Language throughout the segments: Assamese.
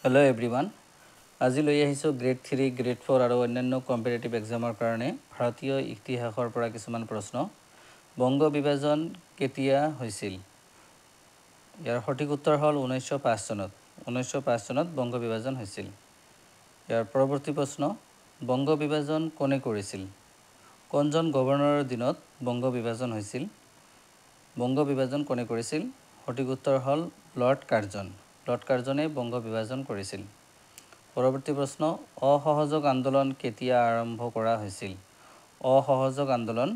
Hello everyone. আজি লৈ আহিছো গ্ৰেড 3, গ্ৰেড 4 আৰু অন্যান্য কম্পিটিটিভ এক্সামৰ কাৰণে ভাৰতীয় ইতিহাসৰ পৰা কিছুমান প্ৰশ্ন। বংগ বিভাজন কেতিয়া হৈছিল? ইয়াৰ সঠিক উত্তৰ হ'ল 1905 চনত। 1905 চনত বংগ বিভাজন হৈছিল। ইয়াৰ পৰৱৰ্তী প্ৰশ্ন, বংগ বিভাজন কোনে কৰিছিল? কোনজন গভৰ্ণৰৰ দিনত বংগ বিভাজন হৈছিল? বংগ বিভাজন কোনে কৰিছিল? সঠিক উত্তৰ হ'ল লৰ্ড কাৰ্জন। লৰ্ড কাৰ্জনে বংগ বিভাজন কৰিছিল। পৰৱৰ্তী প্ৰশ্ন, অসহযোগ আন্দোলন কেতিয়া আৰম্ভ কৰা হৈছিল? অসহযোগ আন্দোলন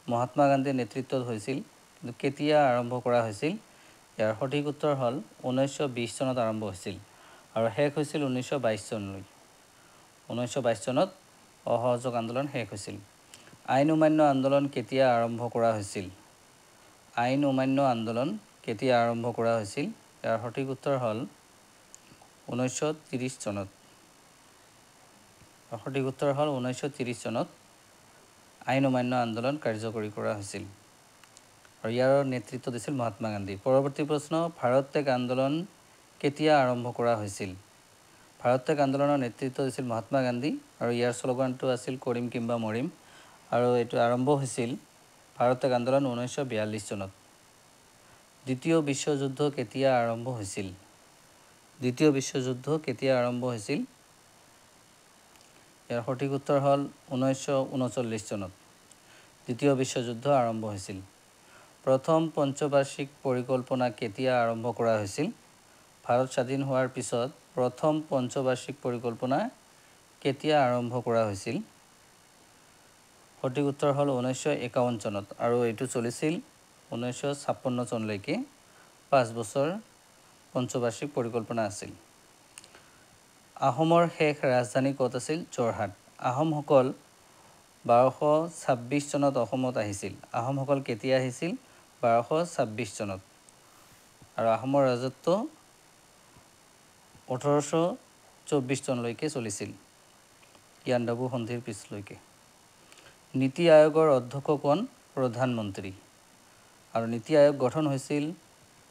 মহাত্মা গান্ধীৰ নেতৃত্বত হৈছিল, কিন্তু কেতিয়া আৰম্ভ কৰা হৈছিল? ইয়াৰ সঠিক উত্তৰ হ'ল 1920 চনত আৰম্ভ হৈছিল আৰু শেষ হৈছিল 1922 চনলৈ। 1922 চনত অসহযোগ আন্দোলন শেষ হৈছিল। আইন অমান্য আন্দোলন কেতিয়া আৰম্ভ কৰা হৈছিল? আইন অমান্য আন্দোলন কেতিয়া আৰম্ভ কৰা হৈছিল? ইয়াৰ সঠিক উত্তৰ হ'ল 1930 চনত। সঠিক উত্তৰ হ'ল 1930 চনত আইন অমান্য আন্দোলন কাৰ্যকৰী কৰা হৈছিল আৰু ইয়াৰ নেতৃত্ব দিছিল মহাত্মা গান্ধী। পৰৱৰ্তী প্ৰশ্ন, ভাৰত ত্যাগ আন্দোলন কেতিয়া আৰম্ভ কৰা হৈছিল? ভাৰত ত্যাগ আন্দোলনৰ নেতৃত্ব দিছিল মহাত্মা গান্ধী আৰু ইয়াৰ শ্লোগানটো আছিল কৰিম কিম্বা মৰিম, আৰু এইটো আৰম্ভ হৈছিল ভাৰত ত্যাগ আন্দোলন 1942 চনত। দ্বিতীয় বিশ্বযুদ্ধ কেতিয়া আৰম্ভ হৈছিল? দ্বিতীয় বিশ্বযুদ্ধ কেতিয়া আৰম্ভ হৈছিল? ইয়াৰ সঠিক উত্তৰ হ'ল 1939 চনত দ্বিতীয় বিশ্বযুদ্ধ আৰম্ভ হৈছিল। প্ৰথম পঞ্চবাৰ্ষিক পৰিকল্পনা কেতিয়া আৰম্ভ কৰা হৈছিল? ভাৰত স্বাধীন হোৱাৰ পিছত প্ৰথম পঞ্চবাৰ্ষিক পৰিকল্পনা কেতিয়া আৰম্ভ কৰা হৈছিল? সঠিক উত্তৰ হ'ল 1951 চনত আৰু এইটো চলিছিল 1956 চনলৈকে। 5 বছৰ পঞ্চবাৰ্ষিক পৰিকল্পনা আছিল। আহোমৰ শেষ ৰাজধানী ক'ত আছিল? যোৰহাট। আহোমসকল 1226 চনত অসমত আহিছিল। আহোমসকল কেতিয়া আহিছিল? 1226 চনত। আৰু আহোমৰ ৰাজত্ব 1824 চনলৈকে চলিছিল, ইয়াণ্ডাবু সন্ধিৰ পিছলৈকে। নীতি আয়োগৰ অধ্যক্ষ কোন? প্ৰধানমন্ত্ৰী। আৰু নীতি আয়োগ গঠন হৈছিল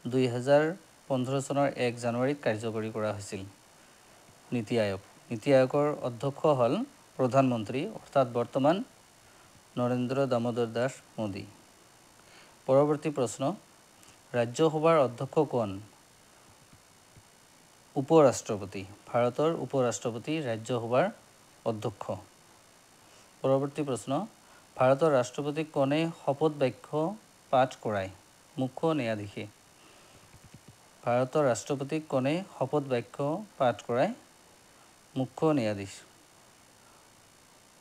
2015 চনৰ 1 জানুৱাৰীত কাৰ্যকৰী কৰা হৈছিল নীতি আয়োগ। নীতি আয়োগৰ অধ্যক্ষ হ'ল প্ৰধানমন্ত্ৰী, অৰ্থাৎ বৰ্তমান নৰেন্দ্ৰ দামোদৰ দাস মোদী। পৰৱৰ্তী প্ৰশ্ন, ৰাজ্যসভাৰ অধ্যক্ষ কোন? উপ-ৰাষ্ট্ৰপতি। ভাৰতৰ উপ-ৰাষ্ট্ৰপতি ৰাজ্যসভাৰ অধ্যক্ষ। পৰৱৰ্তী প্ৰশ্ন, ভাৰতৰ ৰাষ্ট্ৰপতিক কোনে শপত বাক্য পাঠ কৰায়? মুখ্য ন্যায়াধীশে। ভাৰতৰ ৰাষ্ট্ৰপতিক কোনে শপত বাক্য পাঠ কৰায়? মুখ্য ন্যায়াধীশ।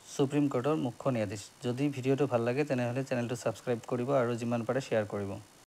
সুপ্ৰিম কোৰ্টৰ মুখ্য ন্যায়াধীশ। যদি ভিডিঅ'টো ভাল লাগে তেনেহ'লে চেনেলটো ছাবস্ক্ৰাইব কৰিব আৰু যিমান পাৰে শ্বেয়াৰ কৰিব।